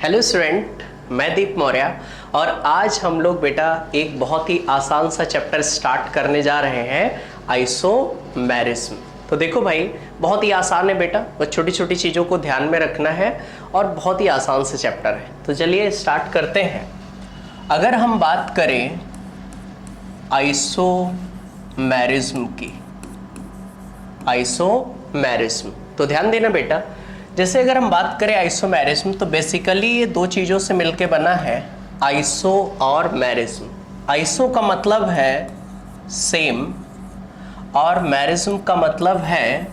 Hello student, मैं दीप मौर्य और आज हम लोग बेटा एक बहुत ही आसान सा चैप्टर स्टार्ट करने जा रहे हैं, आइसोमेरिज्म। तो देखो भाई, बहुत ही आसान है बेटा, बस छोटी छोटी चीज़ों को ध्यान में रखना है और बहुत ही आसान से चैप्टर है। तो चलिए स्टार्ट करते हैं। अगर हम बात करें आइसोमेरिज्म की, आइसोमेरिज्म तो ध्यान देना बेटा, जैसे अगर हम बात करें आइसोमेरिज्म तो बेसिकली ये दो चीज़ों से मिलके बना है, आइसो और मैरिज्म। आइसो का मतलब है सेम और मैरिज्म का मतलब है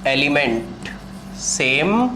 एलिमेंट, सेम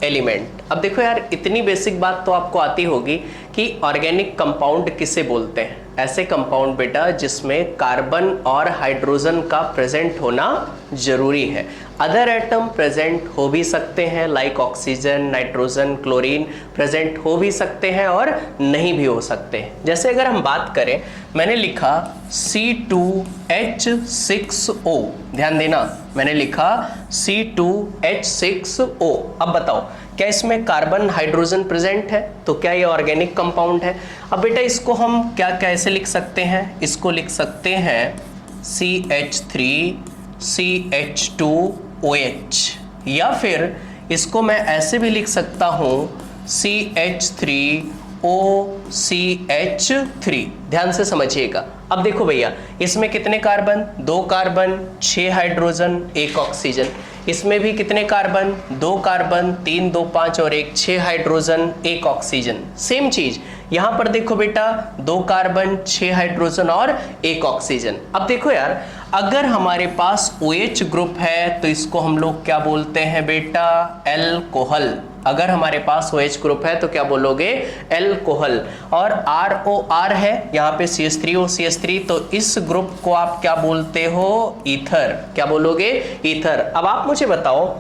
एलिमेंट। अब देखो यार, इतनी बेसिक बात तो आपको आती होगी कि ऑर्गेनिक कंपाउंड किसे बोलते हैं। ऐसे कंपाउंड बेटा जिसमें कार्बन और हाइड्रोजन का प्रेजेंट होना जरूरी है। अदर एटम प्रेजेंट हो भी सकते हैं, like oxygen, nitrogen, chlorine present हो भी सकते हैं और नहीं भी हो सकते हैं। जैसे अगर हम बात करें, मैंने लिखा C2H6O, ध्यान देना, मैंने लिखा C2H6O। अब बताओ, क्या इसमें कार्बन हाइड्रोजन प्रेजेंट है? तो क्या ये ऑर्गेनिक कंपाउंड है? अब बेटा इसको हम क्या कैसे लिख सकते हैं? इसको लिख सकते हैं CH3CH2OH, या फिर इसको मैं ऐसे भी लिख सकता हूं CH3OCH3। ध्यान से समझिएगा। अब देखो भैया, इसमें कितने कार्बन? 2 carbon, 6 hydrogen, 1 oxygen. इसमें भी कितने कार्बन? 2 कार्बन, 3 2 5 और 1 6 हाइड्रोजन, 1 ऑक्सीजन। सेम चीज यहां पर देखो बेटा, 2 कार्बन, 6 हाइड्रोजन और 1 ऑक्सीजन। अब देखो यार, अगर हमारे पास OH ग्रुप है तो इसको हम लोग क्या बोलते हैं बेटा? एल्कोहल। अगर हमारे पास OH ग्रुप है तो क्या बोलोगे? एल्कोहल। और ROR है यहाँ पे, CH3OCH3, तो इस ग्रुप को आप क्या बोलते हो? ईथर। क्या बोलोगे? ईथर। अब आप मुझे बताओ,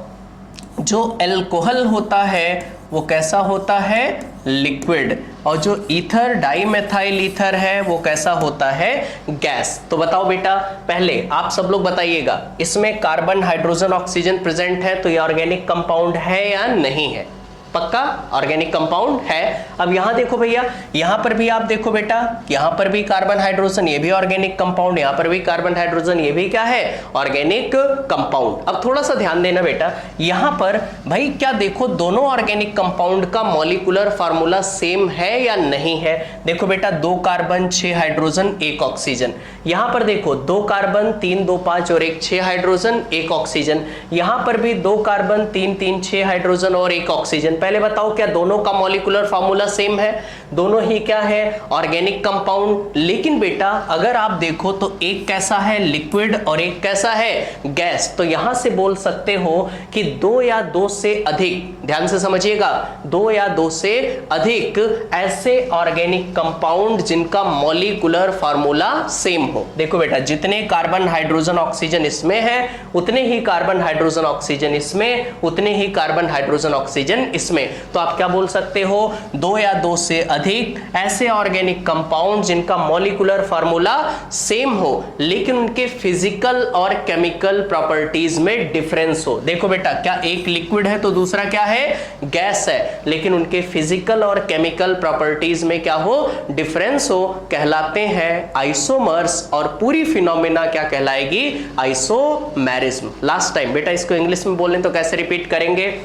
जो एल्कोहल होता है वो कैसा होता है? लिक्विड। और जो ईथर, डाइमेथाइल ईथर है, वो कैसा होता है? गैस। तो बताओ बेटा, पहले आप सब लोग बताइएगा, इसमें कार्बन हाइड्रोजन ऑक्सीजन प्रेजेंट है तो ये ऑर्गेनिक कंपाउंड है या नहीं है? पक्का ऑर्गेनिक कंपाउंड है। अब यहां देखो भैया, यहां पर भी आप देखो बेटा, यहां पर भी कार्बन हाइड्रोजन, ये भी ऑर्गेनिक कंपाउंड, यहां पर भी कार्बन हाइड्रोजन, ये भी क्या है? Organic compound. अब थोड़ा सा ध्यान देना बेटा, यहां पर भाई क्या देखो, दोनों ऑर्गेनिक कंपाउंड का मॉलिक्यूलर फार्मूला सेम है या नहीं है? देखो बेटा, 2 कार्बन, 6 हाइड्रोजन, 1 ऑक्सीजन। यहां पर देखो, 2 कार्बन, 3 2 5 और 1 6 हाइड्रोजन, 1 ऑक्सीजन। यहां पर भी 2 कार्बन, 3 3 6 हाइड्रोजन और 1 ऑक्सीजन। पहले बताओ, क्या दोनों का मॉलिक्यूलर फार्मूला सेम है? दोनों ही क्या है? Organic compound. लेकिन बेटा अगर आप देखो तो एक कैसा है? लिक्विड, और एक कैसा है? गैस। तो यहां से बोल सकते हो कि 2 या 2 से अधिक, ध्यान से समझिएगा, 2 या 2 से अधिक ऐसे ऑर्गेनिक कंपाउंड जिनका मॉलिक्यूलर फार्मूला सेम हो। देखो बेटा, जितने कार्बन हाइड्रोजन ऑक्सीजन इसमें है, उतने ही कार्बन हाइड्रोजन ऑक्सीजन इसमें, उतने ही कार्बन हाइड्रोजन ऑक्सीजन इसमें। तो आप क्या बोल सकते हो? 2 या 2 से अधिक ऐसे ऑर्गेनिक कंपाउंड जिनका मॉलिक्यूलर फार्मूला सेम हो लेकिन उनके फिजिकल और केमिकल प्रॉपर्टीज में डिफरेंस हो। देखो बेटा, क्या एक लिक्विड है तो दूसरा क्या है? गैस है, लेकिन उनके फिजिकल और केमिकल प्रॉपर्टीज में क्या हो? डिफरेंस हो, कहलाते हैं आइसोमर्स। और पूरी फिनोमेना क्या कहलाएगी? आइसोमेरिज्म। लास्ट टाइम बेटा इसको इंग्लिश में बोलें तो कैसे रिपीट करेंगे?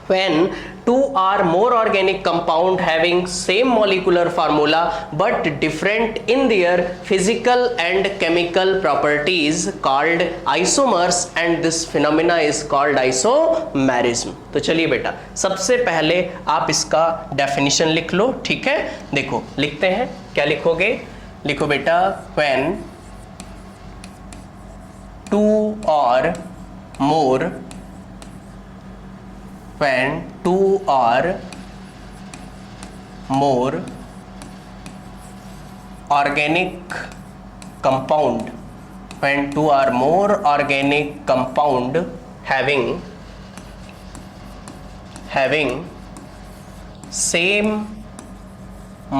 When 2 or more organic compound having same molecular formula but different in their physical and chemical properties called isomers, and this phenomena is called isomerism। तो चलिए बेटा, सबसे पहले आप इसका डेफिनेशन लिख लो, ठीक है? देखो लिखते हैं, क्या लिखोगे? लिखो बेटा, when 2 or more, when 2 or more organic compound, when 2 or more organic compound having same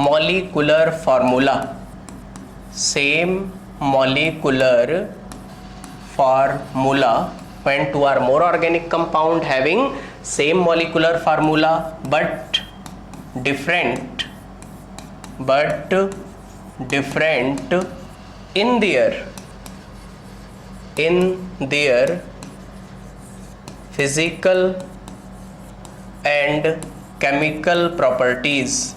molecular formula, same molecular formula, when 2 or more organic compound having same molecular formula but different in their physical and chemical properties,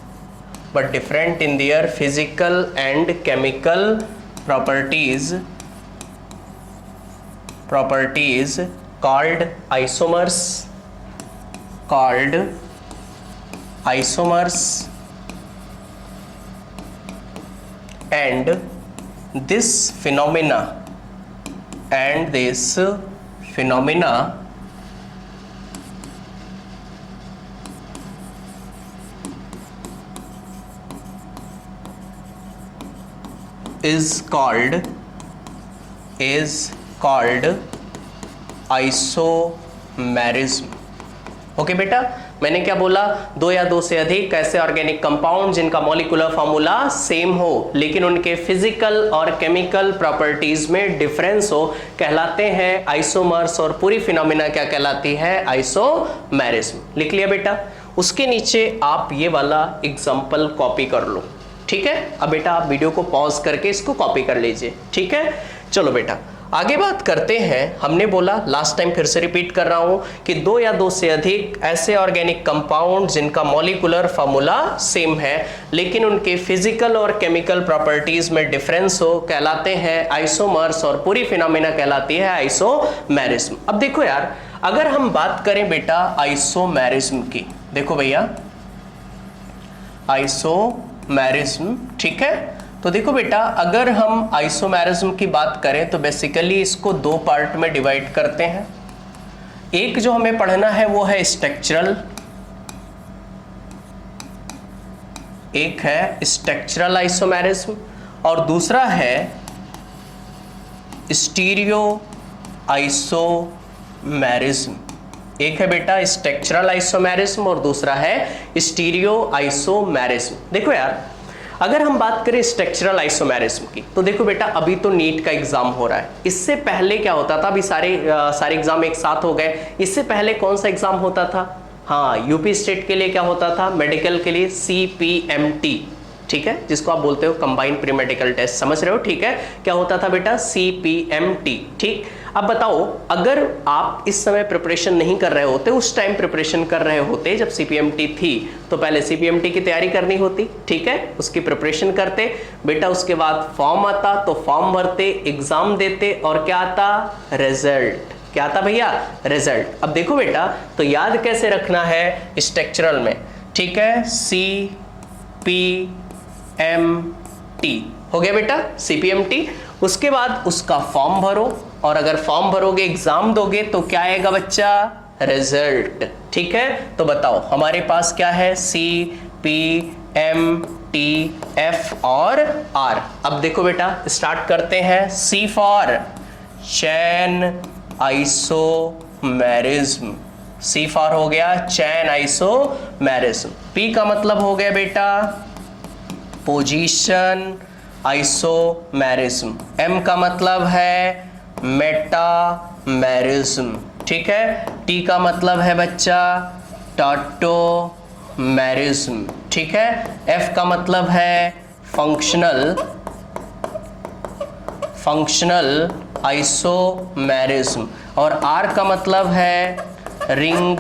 but different in their physical and chemical properties called isomers, and this phenomena is called isomerism. Okay बेटा, मैंने क्या बोला, दो या दो से अधिक ऐसे ऑर्गेनिक कंपाउंड जिनका मॉलिक्यूलर फॉर्मूला सेम हो लेकिन उनके फिजिकल और केमिकल प्रॉपर्टीज में डिफरेंस हो कहलाते हैं आइसोमर्स, और पूरी फिनोमिना क्या कहलाती है, आइसोमेरिज्म। लिख लिया बेटा। उसके नीचे आप ये वाला एग्जांपल कॉपी कर लो, ठीक है। अब बेटा आप वीडियो को पॉज करके इसको कॉपी कर लीजिए, ठीक है। चलो बेटा आगे बात करते हैं। हमने बोला, लास्ट टाइम फिर से रिपीट कर रहा हूं कि दो या दो से अधिक ऐसे ऑर्गेनिक कंपाउंड जिनका मॉलिक्यूलर फॉर्मूला सेम है लेकिन उनके फिजिकल और केमिकल प्रॉपर्टीज में डिफरेंस हो कहलाते हैं आइसोमर्स, और पूरी फिनोमिना कहलाती है आइसोमेरिज्म। अब देखो यार, अगर हम बात करें बेटा आइसोमेरिज्म की, देखो भैया आइसोमेरिज्म, ठीक है। तो देखो बेटा, अगर हम आइसोमेरिज्म की बात करें तो बेसिकली इसको दो पार्ट में डिवाइड करते हैं। एक जो हमें पढ़ना है वो है स्ट्रक्चरल, एक है स्ट्रक्चरल आइसोमेरिज्म, और दूसरा है स्टीरियो आइसोमेरिज्म। एक है बेटा स्ट्रक्चरल आइसोमेरिज्म और दूसरा है स्टीरियो आइसोमेरिज्म। देखो यार, अगर हम बात करें स्ट्रक्चरल आइसोमेरिज्म की तो देखो बेटा, अभी तो नीट का एग्जाम हो रहा है। इससे पहले क्या होता था, अभी सारे एग्जाम एक साथ हो गए। इससे पहले कौन सा एग्जाम होता था, हाँ यूपी स्टेट के लिए क्या होता था, मेडिकल के लिए CPMT, ठीक है, जिसको आप बोलते हो कंबाइंड प्री मेडिकल टेस्ट, समझ रहे हो, ठीक है। क्या होता था बेटा, CPMT, ठीक। अब बताओ, अगर आप इस समय प्रिपरेशन नहीं कर रहे होते, उस टाइम प्रिपरेशन कर रहे होते जब CPMT थी, तो पहले CPMT की तैयारी करनी होती, ठीक है, उसकी प्रिपरेशन करते बेटा। उसके बाद फॉर्म आता तो फॉर्म भरते, एग्जाम देते, और क्या आता, रिजल्ट। क्या आता भैया, रिजल्ट। अब देखो बेटा, तो याद कैसे रखना है स्ट्रक्चरल में, ठीक है, CPMT हो गया बेटा, CPMT। उसके बाद उसका फॉर्म भरो, और अगर फॉर्म भरोगे, एग्जाम दोगे, तो क्या आएगा बच्चा, रिजल्ट, ठीक है। तो बताओ हमारे पास क्या है, CPMT, F और R। अब देखो बेटा स्टार्ट करते हैं। C for chain isomerism, C for हो गया चैन आइसोमेरिज्म। P का मतलब हो गया बेटा पोजीशन आइसोमेरिज्म। M का मतलब है मेटामेरिज्म, ठीक है। T का मतलब है बच्चा टाटोमेरिज्म, ठीक है। F का मतलब है फंक्शनल आइसोमेरिज्म, और R का मतलब है रिंग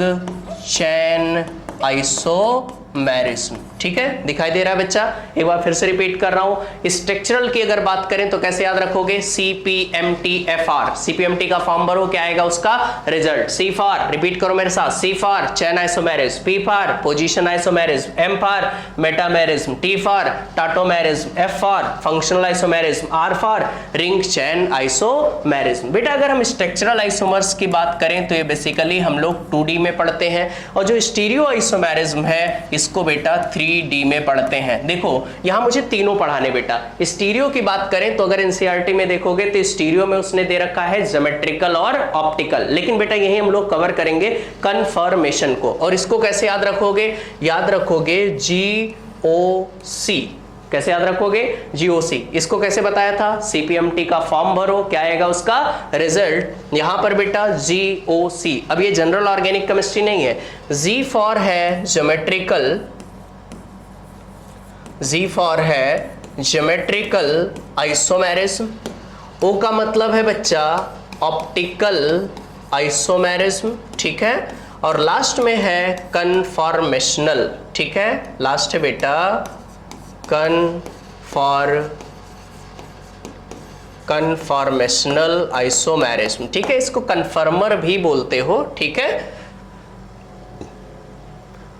चैन आइसोमेरिज्म, ठीक है। दिखाई दे रहा है बच्चा, एक बार फिर से रिपीट कर रहा हूं। स्ट्रक्चरल की अगर बात करें तो कैसे याद रखोगे, CPMT FR। CPMT का फॉर्म भरो, क्या आएगा उसका रिजल्ट। C फॉर, रिपीट करो मेरे साथ, C for chain isomerism, P for position isomerism, M for metamerism, T for tautomerism, F for functional isomerism, R for ring chain isomerism. बेटा अगर हम स्ट्रक्चरल आइसोमर्स की बात करें तो ये बेसिकली हम लोग 2D में पढ़ते हैं, और जो स्टीरियो आइसोमेरिज्म है इसको बेटा 3D में पढ़ते हैं। देखो यहां मुझे तीनों पढ़ाने बेटा। स्टीरियो की बात करें तो अगर एनसीईआरटी में देखोगे तो स्टीरियो में उसने दे रखा है ज्योमेट्रिकल और ऑप्टिकल, लेकिन बेटा यही हम लोग कवर करेंगे कन्फर्मेशन को। और इसको कैसे याद रखोगे, याद रखोगे GOC। कैसे याद रखोगे, GOC। इसको कैसे बताया था, CPMT का फॉर्म भरो, क्या आएगा उसका रिजल्ट। यहां पर बेटा GOC। अब ये जनरल ऑर्गेनिक केमिस्ट्री नहीं है, G फॉर है ज्योमेट्रिकल जी फॉर है ज्योमेट्रिकल आइसोमेरिज्म, ओ का मतलब है बच्चा ऑप्टिकल आइसोमेरिज्म, ठीक है, और लास्ट में है कन्फॉर्मेशनल, ठीक है, लास्ट है बेटा कन्फॉर्मेशनल आइसोमेरिज्म, ठीक है, इसको कन्फर्मर भी बोलते हो, ठीक है।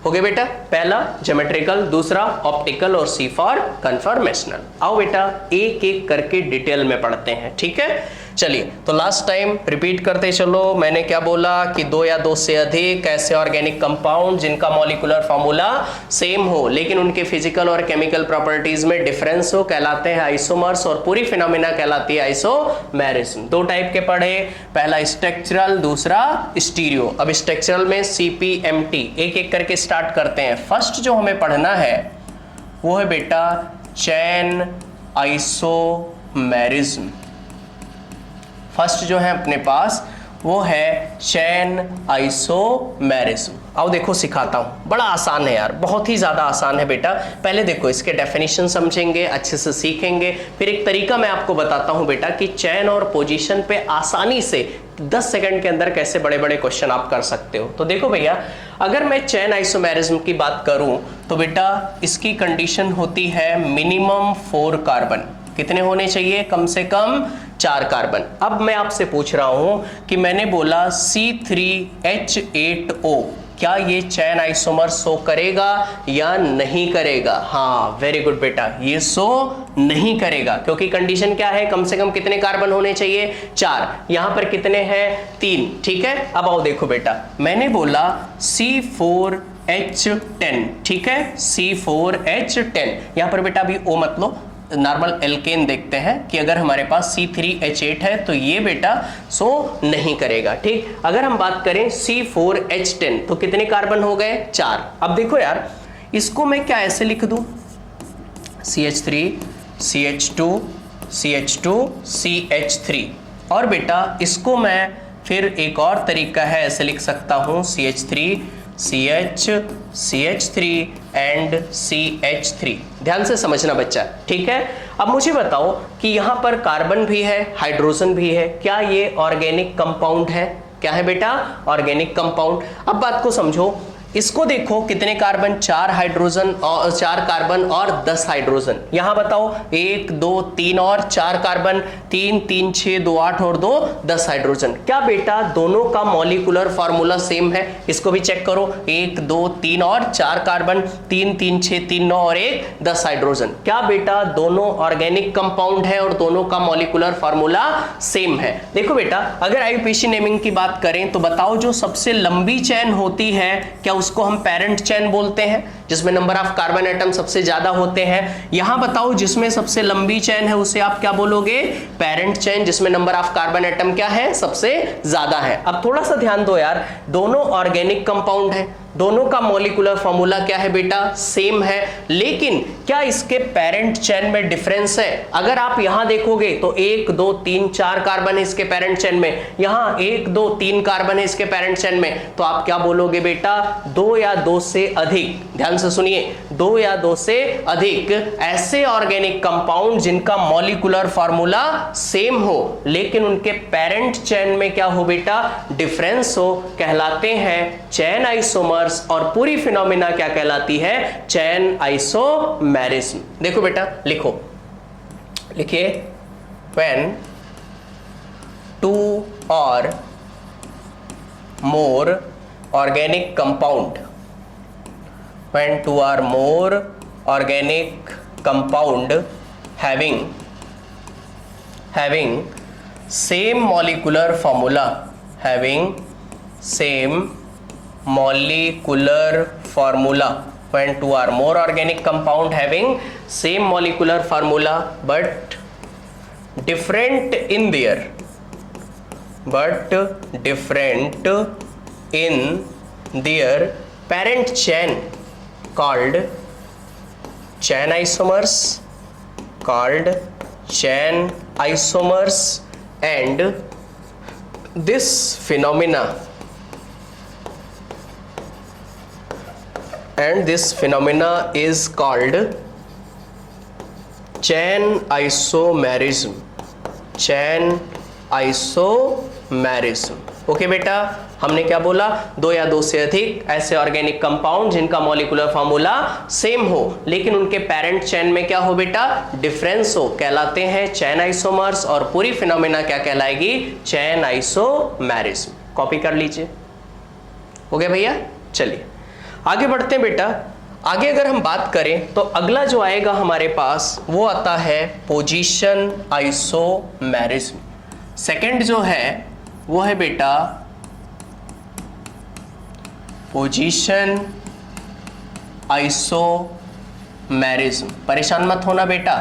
हो गया बेटा, पहला ज्योमेट्रिकल, दूसरा ऑप्टिकल और सी फॉर कन्फर्मेशनल। आओ बेटा एक एक करके डिटेल में पढ़ते हैं, ठीक है। चलिए तो लास्ट टाइम रिपीट करते चलो, मैंने क्या बोला कि दो या दो से अधिक ऐसे ऑर्गेनिक कंपाउंड जिनका मॉलिक्यूलर फॉर्मूला सेम हो लेकिन उनके फिजिकल और केमिकल प्रॉपर्टीज में डिफरेंस हो कहलाते हैं आइसोमर्स, और पूरी फिनोमिना कहलाती है आइसोमेरिज्म। दो टाइप के पढ़े, पहला स्ट्रक्चरल, दूसरा स्टीरियो। अब स्ट्रक्चरल में CPMT एक एक करके स्टार्ट करते हैं। फर्स्ट जो हमें पढ़ना है वो है बेटा चैन आइसोमेरिज्म। फर्स्ट जो है अपने पास वो है चैन आइसोमेरिज्म। आओ देखो सिखाता हूं, बड़ा आसान है यार, बहुत ही ज्यादा आसान है बेटा। पहले देखो इसके डेफिनेशन समझेंगे, अच्छे से सीखेंगे, फिर एक तरीका मैं आपको बताता हूं बेटा कि चैन और पोजीशन पे आसानी से 10 सेकंड के अंदर कैसे बड़े बड़े क्वेश्चन आप कर सकते हो। तो देखो भैया, अगर मैं चैन आइसोमेरिज्म की बात करूं तो बेटा इसकी कंडीशन होती है मिनिमम 4 कार्बन। कितने होने चाहिए? कम से कम 4 कार्बन। अब मैं आपसे पूछ रहा हूं कि मैंने बोला C3H8O, क्या ये चैन आइसोमर शो करेगा या नहीं करेगा? हाँ वेरी गुड बेटा, ये शो नहीं करेगा क्योंकि कंडीशन क्या है? कम से कम कितने कार्बन होने चाहिए? 4। यहां पर कितने हैं? 3, ठीक है। अब आओ देखो बेटा, मैंने बोला C4H10, ठीक है, C4H10। यहां पर बेटा अभी O मत लो, नॉर्मल एल्केन देखते हैं कि अगर हमारे पास C3H8 है तो ये बेटा शो नहीं करेगा, ठीक। अगर हम बात करें C4H10 तो कितने कार्बन हो गए? 4। अब देखो यार, इसको मैं क्या ऐसे लिख दूं? CH3 CH2 CH2 CH3, और बेटा इसको मैं फिर एक और तरीका है ऐसे लिख सकता हूं CH3 CH CH3 and CH3। ध्यान से समझना बच्चा, ठीक है। अब मुझे बताओ कि यहां पर कार्बन भी है, हाइड्रोजन भी है, क्या ये ऑर्गेनिक कंपाउंड है? क्या है बेटा? Organic compound. अब बात को समझो, इसको देखो कितने कार्बन? 4 हाइड्रोजन और 4 कार्बन और 10 हाइड्रोजन। यहां बताओ 1 2 3 और 4 कार्बन, 3 3 6 2 8 और 2 10 हाइड्रोजन। क्या बेटा दोनों का मॉलिक्यूलर फार्मूला सेम है? इसको भी चेक करो, 1 2 3 और 4 कार्बन, 3 3 6 3 9 और 1 10 हाइड्रोजन। क्या बेटा दोनों ऑर्गेनिक कंपाउंड है और दोनों का मॉलिक्यूलर फार्मूला सेम है? देखो बेटा, अगर IUPAC नेमिंग की बात करें तो बताओ जो सबसे लंबी चैन होती है क्या उसको हम पेरेंट चैन बोलते हैं, जिसमें नंबर ऑफ कार्बन एटम सबसे ज्यादा होते हैं? यहां बताओ जिसमें सबसे लंबी चैन है उसे आप क्या बोलोगे? पेरेंट चैन, जिसमें नंबर ऑफ कार्बन एटम क्या है? सबसे ज्यादा है। अब थोड़ा सा ध्यान दो यार, दोनों ऑर्गेनिक कंपाउंड है, दोनों का मॉलिक्यूलर फॉर्मूला क्या है बेटा? सेम है, लेकिन क्या इसके पेरेंट चैन में डिफरेंस है? अगर आप यहां देखोगे तो 1 2 3 4 कार्बन है इसके पेरेंट चैन में, यहां 1 2 3 कार्बन है इसके पेरेंट चैन में, तो आप क्या बोलोगे बेटा? 2 या 2 से अधिक। ध्यान से सुनिए, 2 या 2 से अधिक ऐसे ऑर्गेनिक कंपाउंड जिनका मॉलिक्यूलर फॉर्मूला सेम हो लेकिन उनके पेरेंट चैन में क्या हो बेटा? डिफरेंस हो, कहलाते हैं चैन आइसोमर, और पूरी फिनोमिना क्या कहलाती है? चैन आइसोमेरिज्म। देखो बेटा, लिखो, लिखिए, when 2 or more organic compound, when 2 or more organic compound having same molecular formula, having same molecular formula, when 2 or more organic compound having same molecular formula but different in their parent chain called chain isomers, and this phenomena is called chain isomerism, chain isomerism. Okay बेटा, हमने क्या बोला, दो या दो से अधिक ऐसे ऑर्गेनिक कंपाउंड जिनका मॉलिक्यूलर फार्मूला सेम हो लेकिन उनके पेरेंट चेन में क्या हो बेटा, डिफरेंस हो, कहलाते हैं चैन आइसोमर्स। और पूरी फिनोमेना क्या कहलाएगी, चैन आइसोमेरिज्म। कॉपी कर लीजिए। हो गया भैया, चलिए आगे बढ़ते हैं बेटा। आगे अगर हम बात करें तो अगला जो आएगा हमारे पास वो आता है पोजीशन आइसोमेरिज्म। सेकंड जो है वो है बेटा पोजीशन आइसोमेरिज्म। परेशान मत होना बेटा,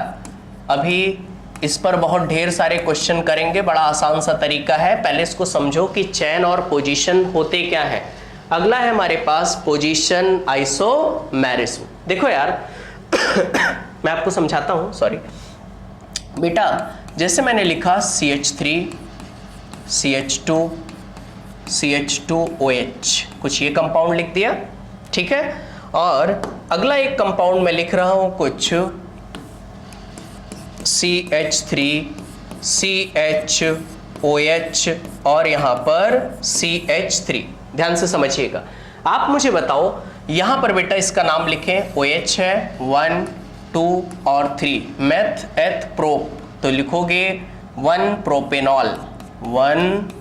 अभी इस पर बहुत ढेर सारे क्वेश्चन करेंगे, बड़ा आसान सा तरीका है। पहले इसको समझो कि चैन और पोजीशन होते क्या है। अगला है हमारे पास पोजीशन आइसोमेरिज्म। देखो यार मैं आपको समझाता हूं, सॉरी बेटा। जैसे मैंने लिखा CH3 CH2 CH2OH, कुछ ये कंपाउंड लिख दिया, ठीक है। और अगला एक कंपाउंड मैं लिख रहा हूं कुछ CH3 CHOH और यहां पर CH3। ध्यान से समझिएगा। आप मुझे बताओ, यहां पर बेटा इसका नाम लिखें, OH है 1 2 और 3, मेथ एथ प्रोप, तो लिखोगे 1 प्रोपेनॉल, 1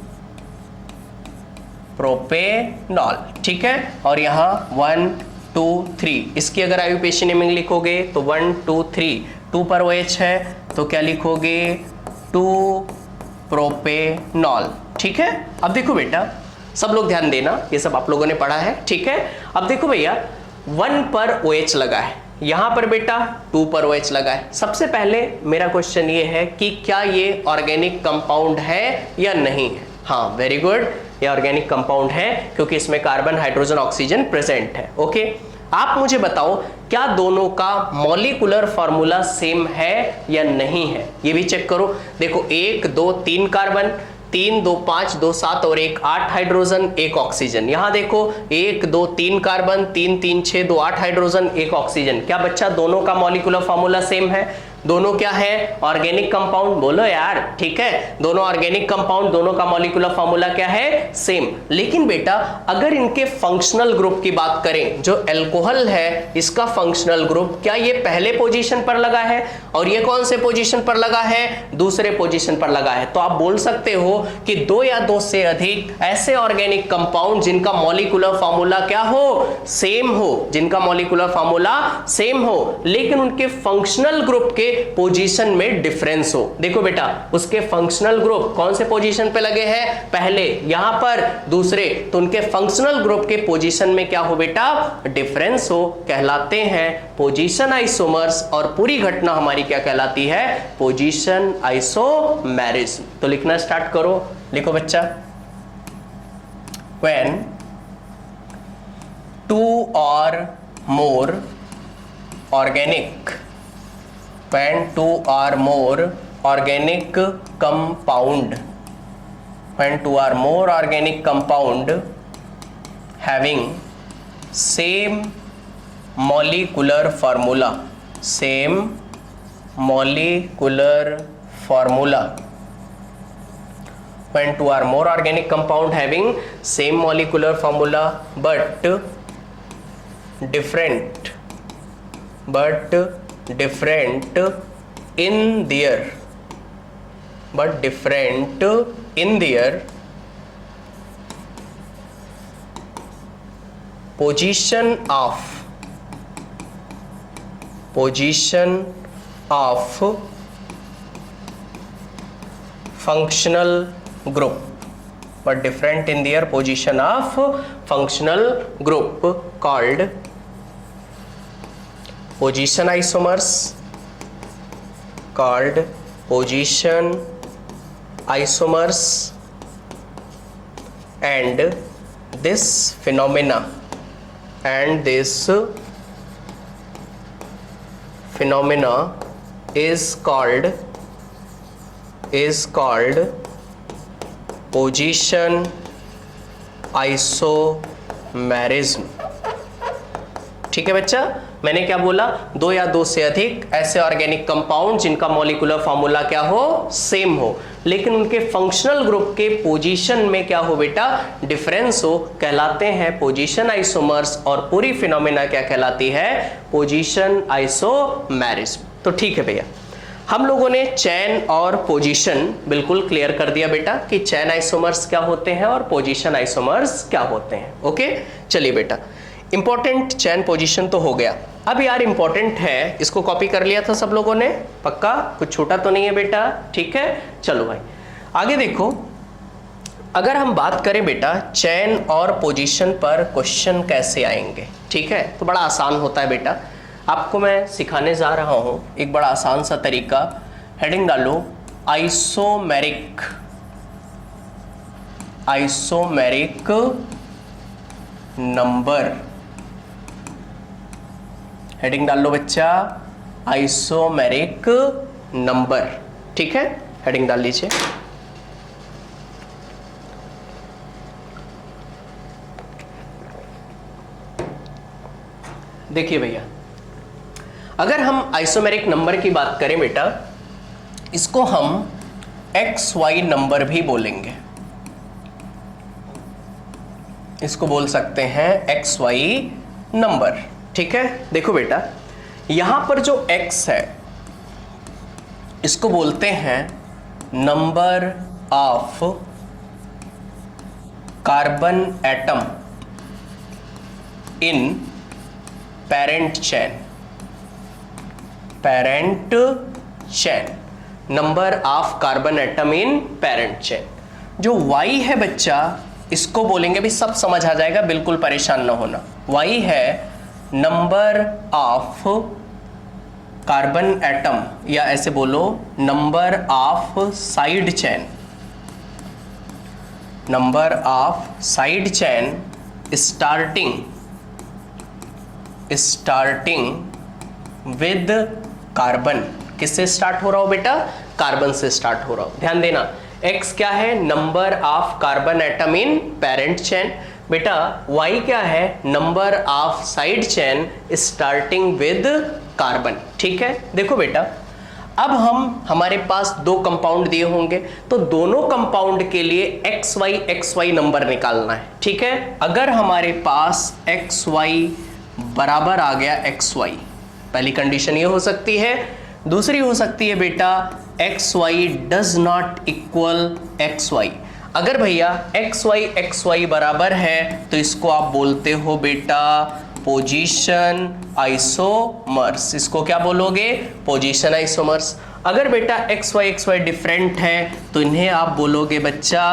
प्रोपेनॉल, ठीक है। और यहां 1 2 3, इसकी अगर आयुपेशी नेमिंग लिखोगे तो 1 2 3, 2 पर OH है तो क्या लिखोगे 2 प्रोपेनॉल, ठीक है। अब देखो बेटा, सब लोग ध्यान देना, ये सब आप लोगों ने पढ़ा है, ठीक है। अब देखो भैया 1 पर OH लगा है, यहां पर बेटा 2 पर OH लगा है। सबसे पहले मेरा क्वेश्चन ये है कि क्या ये ऑर्गेनिक कंपाउंड है या नहीं है। हाँ, वेरी गुड, ये ऑर्गेनिक कंपाउंड है क्योंकि इसमें कार्बन हाइड्रोजन ऑक्सीजन प्रेजेंट है। ओके, आप मुझे बताओ क्या दोनों का मॉलिक्यूलर फार्मूला सेम है या नहीं है, ये भी चेक करो। देखो 1 2 3 कार्बन, 3 2 5 2 7 और 1 8 हाइड्रोजन 1 ऑक्सीजन। यहां देखो 1 2 3 कार्बन, 3 3 6 2 8 हाइड्रोजन 1 ऑक्सीजन। क्या बच्चा दोनों का मॉलिक्यूलर फार्मूला सेम है? दोनों क्या है, ऑर्गेनिक कंपाउंड। बोलो यार, ठीक है, दोनों ऑर्गेनिक कंपाउंड, दोनों का मॉलिक्यूलर फार्मूला क्या है, सेम। लेकिन बेटा अगर इनके फंक्शनल ग्रुप की बात करें, जो अल्कोहल है इसका फंक्शनल ग्रुप, क्या ये पहले पोजीशन पर लगा है और ये कौन से पोजीशन पर लगा है, दूसरे पोजीशन पर लगा है। तो आप बोल सकते हो कि दो या दो से अधिक ऐसे ऑर्गेनिक कंपाउंड जिनका मॉलिक्यूलर फार्मूला क्या हो, सेम हो, जिनका मॉलिक्यूलर फार्मूला सेम हो लेकिन उनके फंक्शनल ग्रुप के पोजीशन में डिफरेंस हो। देखो बेटा उसके फंक्शनल ग्रुप कौन से पोजीशन पे लगे हैं, पहले, यहां पर दूसरे, तो उनके फंक्शनल ग्रुप के पोजीशन में क्या हो बेटा, डिफरेंस हो, कहलाते हैं पोजीशन आइसोमर्स। और पूरी घटना हमारी क्या कहलाती है, पोजीशन आइसोमेरिज्म। तो लिखना स्टार्ट करो, लिखो बच्चा। When 2 or more organic, when 2 or more organic compound, when 2 or more organic compound having same molecular formula, same molecular formula, when 2 or more organic compound having same molecular formula but different in their position of functional group, but different in their position of functional group, called position isomers, called position isomers. And this phenomena is called position isomerism. ठीक है बच्चा, मैंने क्या बोला, 2 या 2 से अधिक ऐसे ऑर्गेनिक कंपाउंड जिनका मॉलिक्यूलर फॉर्मूला क्या हो, सेम हो, लेकिन उनके फंक्शनल ग्रुप के पोजीशन में क्या हो बेटा, डिफरेंस हो, कहलाते हैं पोजीशन आइसोमर्स। और पूरी फिनोमेना क्या कहलाती है, पोजीशन आइसोमेरिज्म। तो ठीक है भैया, हम लोगों ने चेन और पोजीशन बिल्कुल क्लियर कर दिया बेटा कि चेन आइसोमर्स क्या होते हैं और पोजीशन आइसोमर्स क्या होते हैं। ओके, चलिए बेटा, इंपॉर्टेंट चेन पोजीशन तो हो गया। अब यार इंपॉर्टेंट है, इसको कॉपी कर लिया था सब लोगों ने, पक्का कुछ छोटा तो नहीं है बेटा, ठीक है। चलो भाई आगे देखो, अगर हम बात करें बेटा चेन और पोजीशन पर क्वेश्चन कैसे आएंगे, ठीक है, तो बड़ा आसान होता है बेटा, आपको मैं सिखाने जा रहा हूं एक बड़ा आसान सा तरीका। हेडिंग डालो आइसोमेरिक, आइसोमेरिक नंबर, हेडिंग डाल लो बच्चा आइसोमेरिक नंबर, ठीक है, हेडिंग डाल लीजिए। देखिए भैया, अगर हम आइसोमेरिक नंबर की बात करें बेटा, इसको हम XY नंबर भी बोलेंगे, इसको बोल सकते हैं XY नंबर, ठीक है। देखो बेटा, यहां पर जो X है इसको बोलते हैं number of carbon atom in parent chain, parent chain, number of carbon atom in parent chain. जो Y है बच्चा, इसको बोलेंगे, भी सब समझ आ जाएगा, बिल्कुल परेशान ना होना। Y है नंबर ऑफ कार्बन एटम, या ऐसे बोलो number of side chain, number of side chain starting with carbon. किससे स्टार्ट हो रहा हो बेटा, कार्बन से स्टार्ट हो रहा हो। ध्यान देना, X क्या है, number of carbon atom in parent chain, बेटा Y क्या है, number of side chain starting with carbon, ठीक है। देखो बेटा, अब हमारे पास 2 कंपाउंड दिए होंगे, तो दोनों कंपाउंड के लिए XY नंबर निकालना है, ठीक है। अगर हमारे पास XY बराबर आ गया XY, पहली कंडीशन ये हो सकती है। दूसरी हो सकती है बेटा XY does not equal XY। अगर भैया XY बराबर है तो इसको आप बोलते हो बेटा पोजीशन आइसोमर्स। इसको क्या बोलोगे, पोजीशन आइसोमर्स। अगर बेटा XY डिफरेंट है तो इन्हें आप बोलोगे बच्चा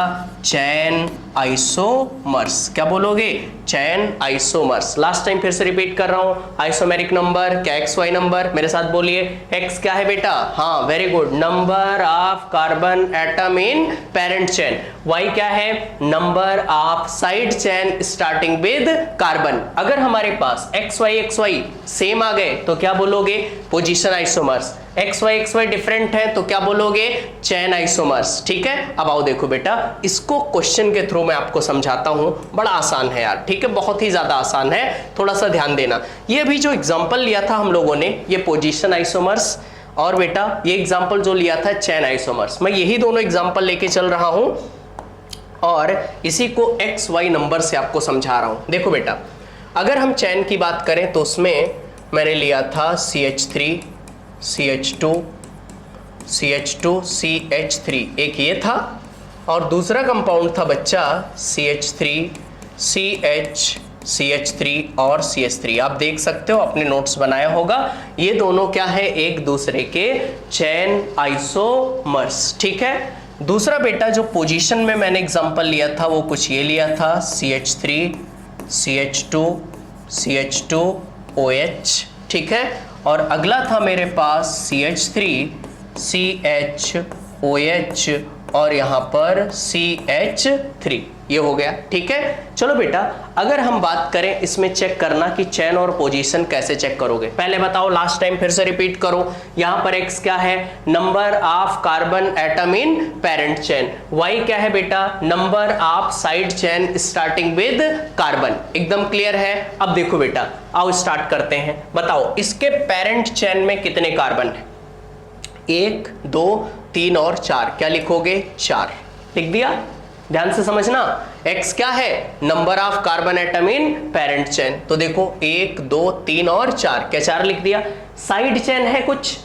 चैन आइसोमर्स। क्या बोलोगे, चैन आइसोमर्स। लास्ट टाइम फिर से रिपीट कर रहा हूं, आइसोमेरिक नंबर क्या XY नंबर, मेरे साथ बोलिए। X क्या है बेटा, हाँ very good, number of carbon atom in parent chain. Y क्या है, number of side chain starting with carbon. अगर हमारे पास XY सेम आ गए तो क्या बोलोगे, पोजीशन आइसोमर्स। XY डिफरेंट है तो क्या बोलोगे, चैन आइसोमर्स। ठीक है, अब आओ देखो बेटा, इसको क्वेश्चन के थ्रू मैं आपको समझाता हूं, बड़ा आसान है यार, ठीक है, बहुत ही ज्यादा आसान है, थोड़ा सा ध्यान देना। ये भी जो एग्जांपल लिया था हम लोगों ने, ये पोजीशन आइसोमर्स, और बेटा ये एग्जांपल जो लिया था चैन आइसोमर्स, मैं यही दोनों एग्जांपल लेके चल रहा हूं और इसी को XY नंबर से आपको समझा रहा हूं। देखो बेटा, अगर हम चैन की बात करें तो उसमें मैंने लिया था CH3 CH2 CH2 CH3, एक ये था, और दूसरा कंपाउंड था बच्चा CH3 CH CH3 और CH3। आप देख सकते हो, अपने नोट्स बनाया होगा, ये दोनों क्या है, एक दूसरे के चैन आइसोमर्स। ठीक है, दूसरा बेटा जो पोजीशन में मैंने एग्जांपल लिया था वो कुछ ये लिया था, CH3 CH2 CH2 OH। ठीक है, और अगला था मेरे पास CH3 CH OH और यहाँ पर CH3। ये हो गया, ठीक है। चलो बेटा, अगर हम बात करें इसमें चेक करना कि चेन और पोजीशन कैसे चेक करोगे, पहले बताओ, लास्ट टाइम फिर से रिपीट करो। यहां पर x क्या है, number of carbon atom in parent chain, y क्या है बेटा, number of side chain starting with carbon. एकदम क्लियर है। अब देखो बेटा, आओ स्टार्ट करते हैं। बताओ इसके पेरेंट चेन में कितने कार्बन है, 1 2 3 और 4, क्या लिखोगे, 4 लिख दिया। ध्यान से समझना, x क्या है, number of carbon atom in parent chain, तो देखो 1 2 3 और 4, क्या 4 लिख दिया। साइड चेन है कुछ,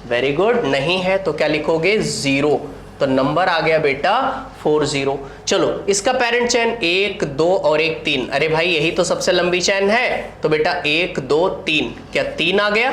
वेरी गुड, नहीं है तो क्या लिखोगे, 0, तो नंबर आ गया बेटा 40। चलो इसका पेरेंट चेन 1 2 और 1 3, अरे भाई यही तो सबसे लंबी चेन है, तो बेटा 1 2 3, क्या 3 आ गया।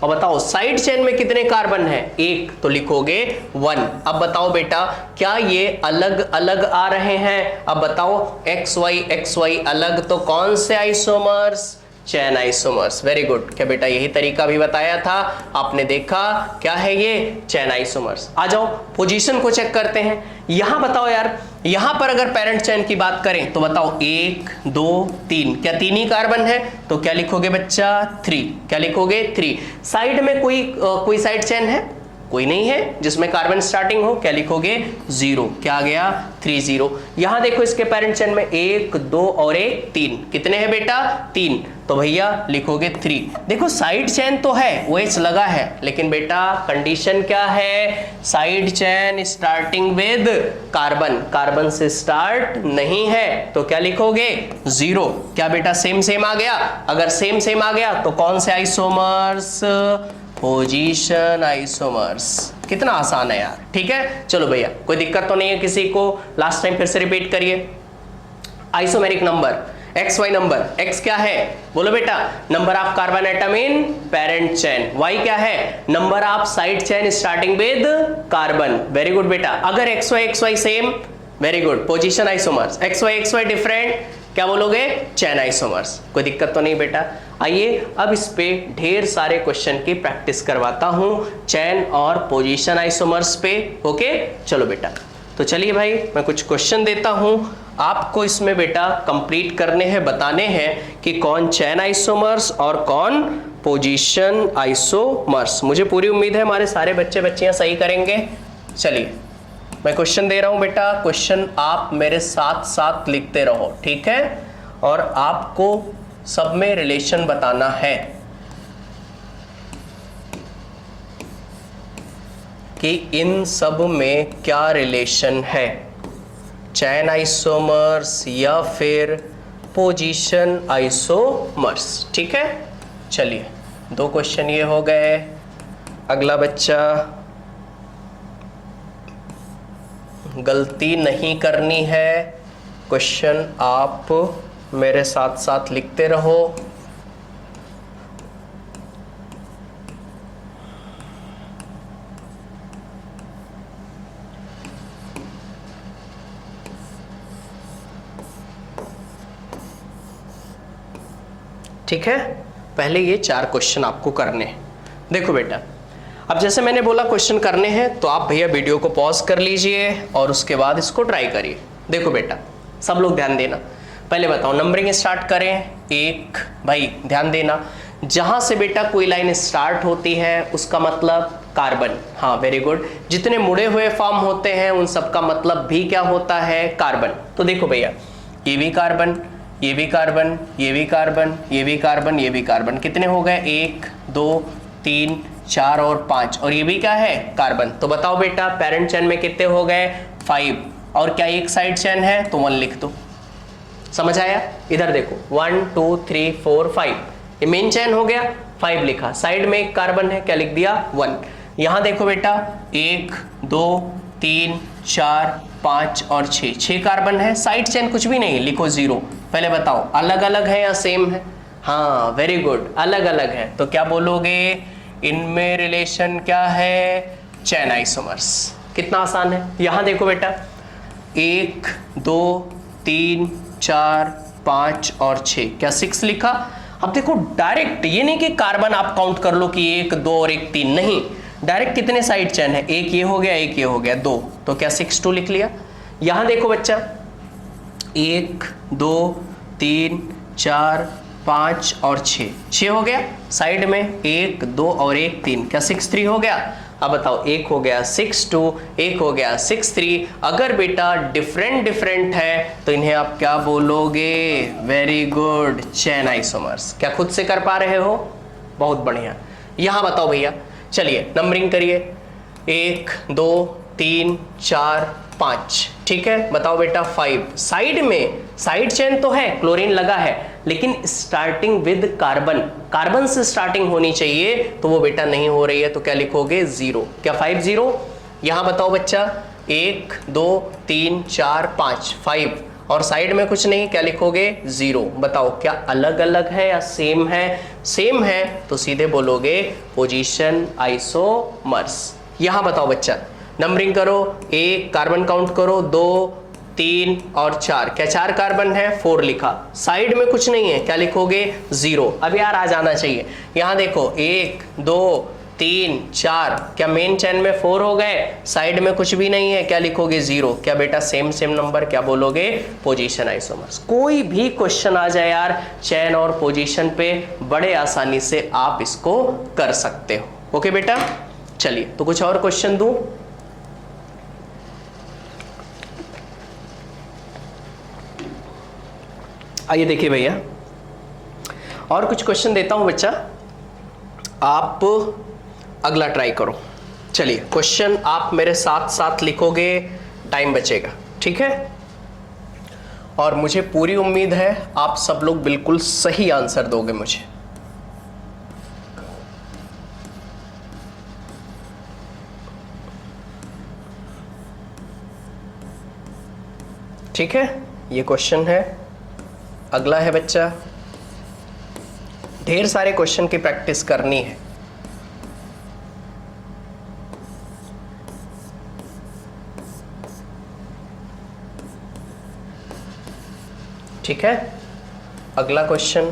और बताओ साइड चेन में कितने कार्बन है, 1, तो लिखोगे 1। अब बताओ बेटा, क्या ये अलग अलग आ रहे हैं, अब बताओ XY अलग, तो कौन से isomers, chain isomers. Very good, क्या बेटा यही तरीका भी बताया था आपने, देखा क्या है ये, चेन आइसोमर्स। आ जाओ पोजीशन को चेक करते हैं। यहां बताओ यार, यहां पर अगर पेरेंट चेन की बात करें तो बताओ 1 2 3, क्या 3 ही कार्बन है, तो क्या लिखोगे बच्चा, 3, क्या लिखोगे 3। साइड में कोई साइड चेन है, कोई नहीं है जिसमें कार्बन स्टार्टिंग हो, क्या लिखोगे, 0, क्या आ गया, 30। यहां देखो इसके पेरेंट चेन में 1 2 और 1 3, कितने हैं बेटा, 3, तो भैया लिखोगे 3। देखो साइड चेन तो है, OH लगा है, लेकिन बेटा कंडीशन क्या है, side chain starting with carbon, carbon से स्टार्ट नहीं है, तो क्या लिखोगे, 0। क्या बेटा सेम सेम आ गया, अगर सेम सेम आ गया तो कौन से आइसोमर्स, पोजीशन आइसोमर्स। कितना आसान है यार, ठीक है। चलो भैया कोई दिक्कत तो नहीं है किसी को, लास्ट टाइम फिर से रिपीट करिए। Isomeric number, XY number, X क्या है, बोलो बेटा, number of carbon atom in parent chain, Y क्या है, number of side chain starting with carbon. Very good बेटा, अगर XY same, very good, position isomers, XY different, क्या बोलोगे, चेन आइसोमर्स। कोई दिक्कत तो नहीं बेटा। आइए अब इस पे ढेर सारे क्वेश्चन की प्रैक्टिस करवाता हूं, चेन और पोजीशन आइसोमर्स पे, ओके। चलो बेटा, तो चलिए भाई मैं कुछ क्वेश्चन देता हूं आपको, इसमें बेटा कंप्लीट करने हैं, बताने हैं कि कौन चेन आइसोमर्स और कौन पोजीशन आइसोमर्स। मुझे पूरी उम्मीद है हमारे सारे बच्चे बच्चियां सही करेंगे। चलिए मैं क्वेश्चन दे रहा हूं बेटा, क्वेश्चन आप मेरे साथ साथ लिखते रहो, ठीक है, और आपको सब में रिलेशन बताना है कि इन सब में क्या रिलेशन है, चेन आइसोमर्स या फिर पोजीशन आइसोमर्स, ठीक है। चलिए 2 क्वेश्चन ये हो गए। अगला बच्चा, गलती नहीं करनी है, क्वेश्चन आप मेरे साथ साथ लिखते रहो। ठीक है, पहले ये 4 क्वेश्चन आपको करने हैं। देखो बेटा, अब जैसे मैंने बोला क्वेश्चन करने हैं, तो आप भैया वीडियो को पॉज कर लीजिए और उसके बाद इसको ट्राई करिए। देखो बेटा, सब लोग ध्यान देना, पहले बताओ नंबरिंग स्टार्ट करें। 1, भाई ध्यान देना, जहां से बेटा कोई लाइन स्टार्ट होती है उसका मतलब कार्बन, हाँ वेरी गुड। जितने मुड़े हुए फॉर्म होते हैं उन सब का मतलब भी क्या होता है, कार्बन। तो देखो भैया, ये भी कार्बन, ये भी कार्बन, ये भी कार्बन, ये भी कार्बन, ये भी कार्बन, कितने हो गए, 1 2 3 4 और 5, और ये भी क्या है, कार्बन। तो बताओ बेटा पेरेंट चेन में कितने हो गए, 5, और क्या एक साइड चेन है तो 1 लिख दो। समझ आया, इधर देखो 1 2 3 4 5, ये मेन चेन हो गया, 5 लिखा, साइड में एक कार्बन है, क्या लिख दिया, 1। यहां देखो बेटा 1 2 3 4 5 और 6 कार्बन है, साइड चेन कुछ भी नहीं, लिखो 0। पहले बताओ अलग अलग है या सेम है, हाँ वेरी गुड, अलग अलग है, तो क्या बोलोगे, इनमें रिलेशन क्या है, चेन आइसोमर्स। कितना आसान है। यहां देखो बेटा 1 2 3 4 5 और 6, क्या 6 लिखा। अब देखो डायरेक्ट, ये नहीं कि कार्बन आप काउंट कर लो कि 1 2 और 1 3, नहीं, डायरेक्ट कितने साइड चेन है, एक ये हो गया, एक ये हो गया, 2, तो क्या 6 2 लिख लिया। यहां देखो बच्चा 1 2 3 4 5 और 6 हो गया। साइड में 1 2 और 1 3, क्या 6 3 हो गया। अब बताओ, एक हो गया 6 2, एक हो गया 6 3। अगर बेटा डिफरेंट है तो इन्हें आप क्या बोलोगे, वेरी गुड, चेन आइसोमर्स। क्या खुद से कर पा रहे हो, बहुत बढ़िया। यहां बताओ भैया, चलिए नंबरिंग करिए, 1 2 3 4 5, ठीक है। बताओ बेटा 5, साइड में साइड चेन तो है, क्लोरीन लगा है, लेकिन स्टार्टिंग विद कार्बन, कार्बन से स्टार्टिंग होनी चाहिए, तो वो बेटा नहीं हो रही है, तो क्या लिखोगे 0। क्या 5 0। यहां बताओ बच्चा 1 2 3 4 5, 5 और साइड में कुछ नहीं, क्या लिखोगे 0। बताओ क्या अलग अलग है या सेम है, सेम है तो सीधे बोलोगे पोजीशन आइसोमर्स। यहां बताओ बच्चा, नंबरिंग करो, 1 कार्बन काउंट करो, 2 3 और 4, क्या 4 कार्बन है, 4 लिखा। साइड में कुछ नहीं है, क्या लिखोगे 0। अब यार आ जाना चाहिए। यहां देखो 1 2 3 4, क्या मेन चेन में 4 हो गए, साइड में कुछ भी नहीं है, क्या लिखोगे 0। क्या बेटा सेम नंबर, क्या बोलोगे पोजीशन आइसोमर्स। कोई भी क्वेश्चन आ जाए यार चेन और पोजीशन पे, बड़े आसानी से आप इसको कर सकते हो। ओके बेटा, चलिए तो कुछ और क्वेश्चन दूं। आइए देखिए भैया, और कुछ क्वेश्चन देता हूं बच्चा, आप अगला ट्राई करो। चलिए क्वेश्चन आप मेरे साथ साथ लिखोगे, टाइम बचेगा, ठीक है। और मुझे पूरी उम्मीद है आप सब लोग बिल्कुल सही आंसर दोगे मुझे। ठीक है, ये क्वेश्चन है। अगला है बच्चा, ढेर सारे क्वेश्चन की प्रैक्टिस करनी है। ठीक है, अगला क्वेश्चन,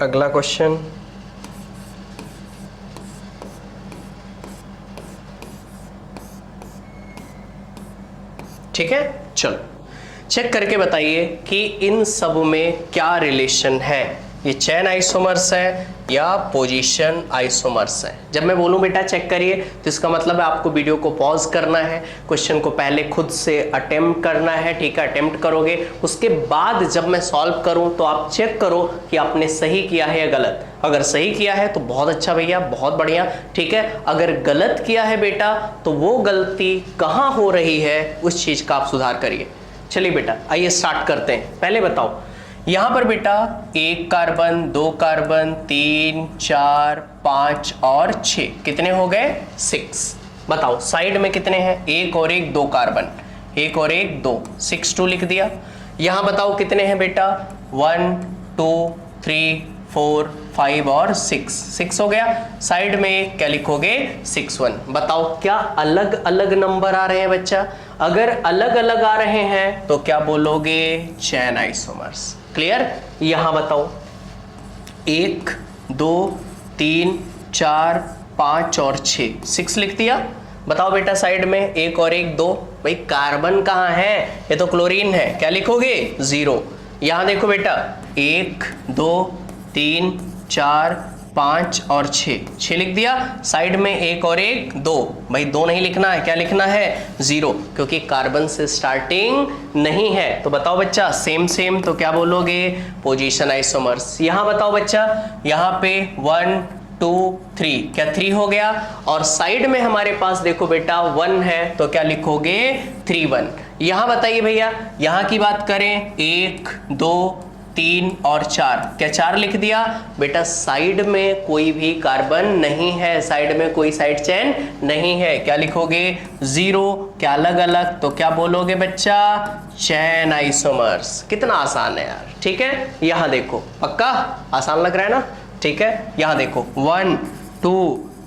अगला क्वेश्चन, ठीक है। चलो चेक करके बताइए कि इन सब में क्या रिलेशन है, ये चेन आइसोमर्स है या पोजीशन आइसोमर्स है। जब मैं बोलूं बेटा चेक करिए, तो इसका मतलब है आपको वीडियो को पॉज करना है, क्वेश्चन को पहले खुद से अटेम्प्ट करना है, ठीक है। अटेम्प्ट करोगे, उसके बाद जब मैं सॉल्व करूं तो आप चेक करो कि आपने सही किया है या गलत। अगर सही किया है तो बहुत अच्छा भैया, बहुत बढ़िया, ठीक है। अगर गलत किया है बेटा, तो वो गलती कहाँ हो रही है उस चीज का आप सुधार करिए। चलिए बेटा आइए स्टार्ट करते हैं। पहले बताओ, यहां पर बेटा 1 कार्बन, 2 कार्बन, 3 4 5 और 6, कितने हो गए 6। बताओ साइड में कितने हैं, 1 और 1 2 कार्बन, 1 और 1 2, 6 2 लिख दिया। यहां बताओ कितने हैं बेटा, 1 2 3 4 5 और 6 हो गया। साइड में क्या लिखोगे 6 1। बताओ क्या अलग अलग नंबर आ रहे हैं बच्चा, अगर अलग अलग आ रहे हैं तो क्या बोलोगे, चेन आइसोमर्स। क्लियर। यहां बताओ 1 2 3 4 5 और 6 लिख दिया। बताओ बेटा साइड में 1 और 1 2, भाई कार्बन कहां है, ये तो क्लोरीन है, क्या लिखोगे 0। यहां देखो बेटा 1 2 3 4 5 और 6 लिख दिया। साइड में 1 और 1 2, भाई 2 नहीं लिखना है, क्या लिखना है 0, क्योंकि कार्बन से स्टार्टिंग नहीं है। तो बताओ बच्चा सेम, तो क्या बोलोगे, पोजीशन आइसोमर्स। यहां बताओ बच्चा, यहां पे 1 2 3, क्या 3 हो गया, और साइड में हमारे पास देखो बेटा 1 है, तो क्या लिखोगे 3 1। यहां बताइए भैया, यहां की बात करें 1 2 3 और 4, क्या 4 लिख दिया। बेटा साइड में कोई भी कार्बन नहीं है, साइड में कोई साइड चेन नहीं है, क्या लिखोगे 0। क्या अलग अलग, तो क्या बोलोगे बच्चा, चेन आइसोमर्स। कितना आसान है यार, ठीक है। यहां देखो, पक्का आसान लग रहा है ना, ठीक है। यहां देखो 1 2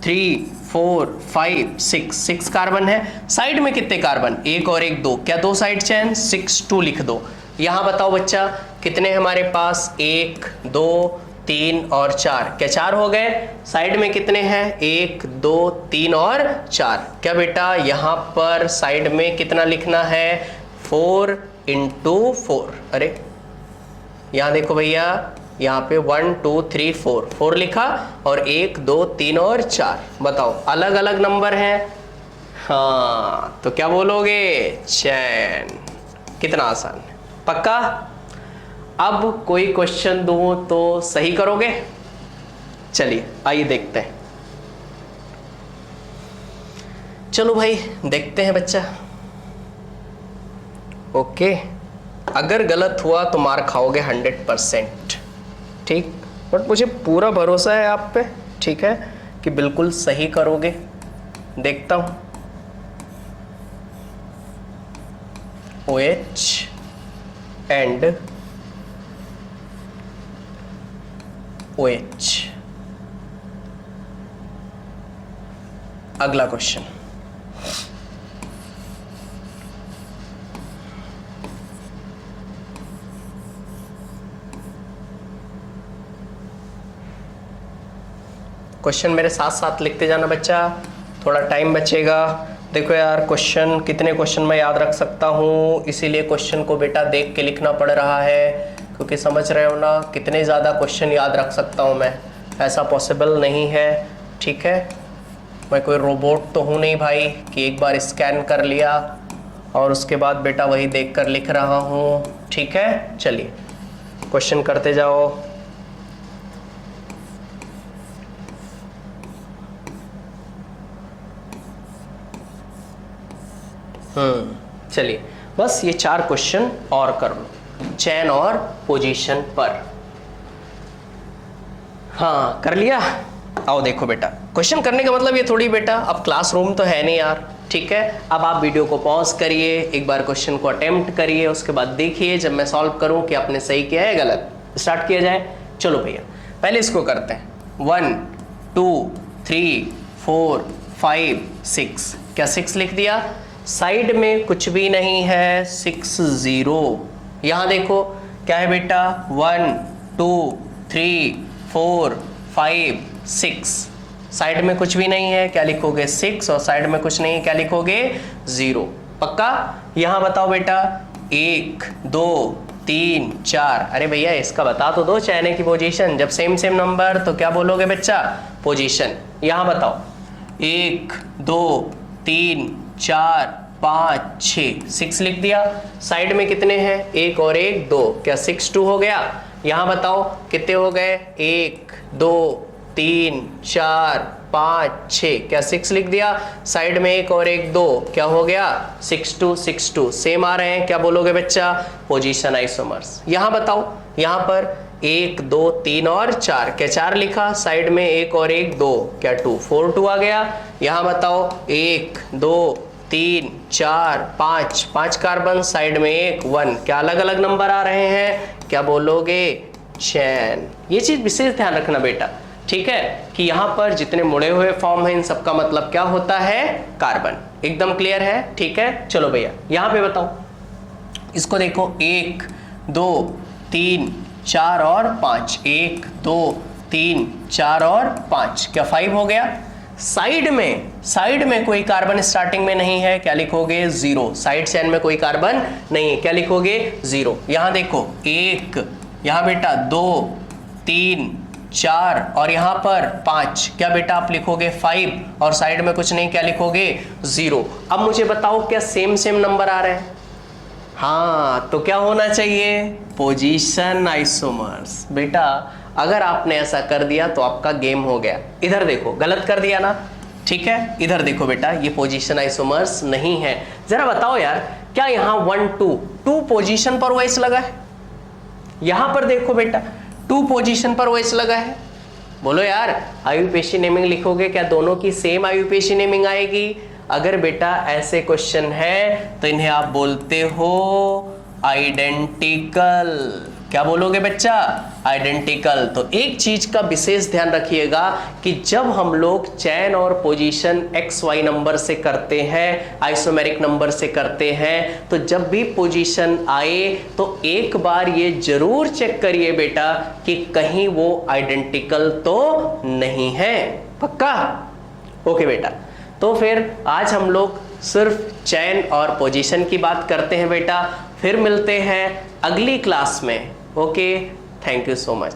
3 4 5 6 कार्बन है। साइड में कितने कार्बन, 1 और 1 2, क्या 2 साइड चेन, 6 2 लिख दो। यहां बताओ बच्चा कितने हमारे पास, 1 2 3 और 4, क्या 4 हो गए? साइड में कितने हैं? 1 2 3 और 4। क्या बेटा यहाँ पर साइड में कितना लिखना है? 4 इंटू 4। अरे यहाँ देखो भैया, यहाँ पे 1 2 3 4, 4 लिखा और 1 2 3 और 4। बताओ अलग अलग नंबर है। हाँ तो क्या बोलोगे? चैन। कितना आसान है, पक्का? अब कोई क्वेश्चन दूं तो सही करोगे? चलिए आइए देखते हैं। चलो भाई देखते हैं बच्चा। ओके, अगर गलत हुआ तो मार खाओगे 100%, ठीक? बट मुझे पूरा भरोसा है आप पे, ठीक है, कि बिल्कुल सही करोगे। देखता हूं। OH and OH। अगला क्वेश्चन, क्वेश्चन मेरे साथ साथ लिखते जाना बच्चा, थोड़ा टाइम बचेगा। देखो यार, क्वेश्चन कितने क्वेश्चन मैं याद रख सकता हूँ, इसीलिए क्वेश्चन को बेटा देख के लिखना पड़ रहा है, क्योंकि समझ रहे हो ना कितने ज़्यादा क्वेश्चन याद रख सकता हूँ मैं, ऐसा पॉसिबल नहीं है, ठीक है? मैं कोई रोबोट तो हूँ नहीं भाई कि एक बार स्कैन कर लिया और उसके बाद बेटा वही देख कर लिख रहा हूँ, ठीक है? चलिए क्वेश्चन करते जाओ। चलिए बस ये 4 क्वेश्चन और कर लो चैन और पोजीशन पर। हाँ कर लिया। आओ देखो बेटा, क्वेश्चन करने का मतलब ये थोड़ी बेटा अब क्लासरूम तो है नहीं यार, ठीक है? अब आप वीडियो को पॉज करिए, एक बार क्वेश्चन को अटेम्प्ट करिए, उसके बाद देखिए जब मैं सॉल्व करूं कि आपने सही किया है गलत। स्टार्ट किया जाए। चलो भैया पहले इसको करते हैं। 1 2 3 4 5 6। क्या 6 लिख दिया? साइड में कुछ भी नहीं है, 6 0। यहाँ देखो क्या है बेटा? 1 2 3 4 5 6। साइड में कुछ भी नहीं है, क्या लिखोगे? 6। और साइड में कुछ नहीं है, क्या लिखोगे? 0। पक्का? यहाँ बताओ बेटा, 1 2 3 4। अरे भैया इसका बता तो दो चैन की पोजीशन। जब सेम सेम नंबर तो क्या बोलोगे बच्चा? पोजीशन। यहाँ बताओ, 1 2 3 4 5 6। 6 लिख दिया। साइड में कितने हैं? 1 और 1 2। क्या 6 2 हो गया? यहाँ बताओ कितने हो गए? 1 2 3 4 5 6। क्या 6 लिख दिया? साइड में 1 और 1 2। क्या हो गया? 6 2 6 2। सेम आ रहे हैं, क्या बोलोगे बच्चा? Position isomers. यहाँ बताओ, यहाँ पर 1 2 3 और 4। क्या 4 लिखा? साइड में 1 और 1 2। क्या 2 4 2 आ गया? यहाँ बताओ 1 2 3 4 5 5 कार्बन, साइड में 1 1। क्या अलग अलग नंबर आ रहे हैं? क्या बोलोगे? चैन। ये चीज विशेष ध्यान रखना बेटा, ठीक है, कि यहाँ पर जितने मुड़े हुए फॉर्म हैं इन सबका मतलब क्या होता है? कार्बन। एकदम क्लियर है? ठीक है। चलो भैया यहाँ पे बताओ, इसको देखो, 1 2 3 4 और 5। 1 2 3 4 और 5। क्या 5 हो गया? साइड में कोई कार्बन स्टार्टिंग में नहीं है, क्या लिखोगे? 0। साइड चैन में कोई कार्बन नहीं है, क्या लिखोगे? 0। यहाँ देखो 1, यहाँ बेटा 2 3 4 और यहाँ पर 5। क्या बेटा आप लिखोगे? 5। और साइड में कुछ नहीं, क्या लिखोगे? 0। अब मुझे बताओ क्या सेम सेम नंबर आ रहे हैं? हाँ तो क्या होना चाहिए? Position isomers. बेटा अगर आपने ऐसा कर दिया तो आपका गेम हो गया। इधर देखो, गलत कर दिया ना, ठीक है? इधर देखो बेटा, ये पोजीशन आइसोमर्स नहीं है। जरा बताओ यार, क्या यहाँ 1 2 पोजीशन पर OH लगा है? यहां पर देखो बेटा 2 पोजीशन पर OH लगा है। बोलो यार, आयुपेशी नेमिंग लिखोगे, क्या दोनों की सेम आयुपेशी नेमिंग आएगी? अगर बेटा ऐसे क्वेश्चन है तो इन्हें आप बोलते हो आइडेंटिकल। क्या बोलोगे बच्चा? आइडेंटिकल। तो एक चीज का विशेष ध्यान रखिएगा कि जब हम लोग चैन और पोजीशन एक्स वाई नंबर से करते हैं, आइसोमेरिक नंबर से करते हैं, तो जब भी पोजीशन आए तो एक बार ये जरूर चेक करिए बेटा कि कहीं वो आइडेंटिकल तो नहीं है। पक्का? ओके बेटा। तो फिर आज हम लोग सिर्फ चैन और पोजीशन की बात करते हैं बेटा। फिर मिलते हैं अगली क्लास में। Okay, thank you so much.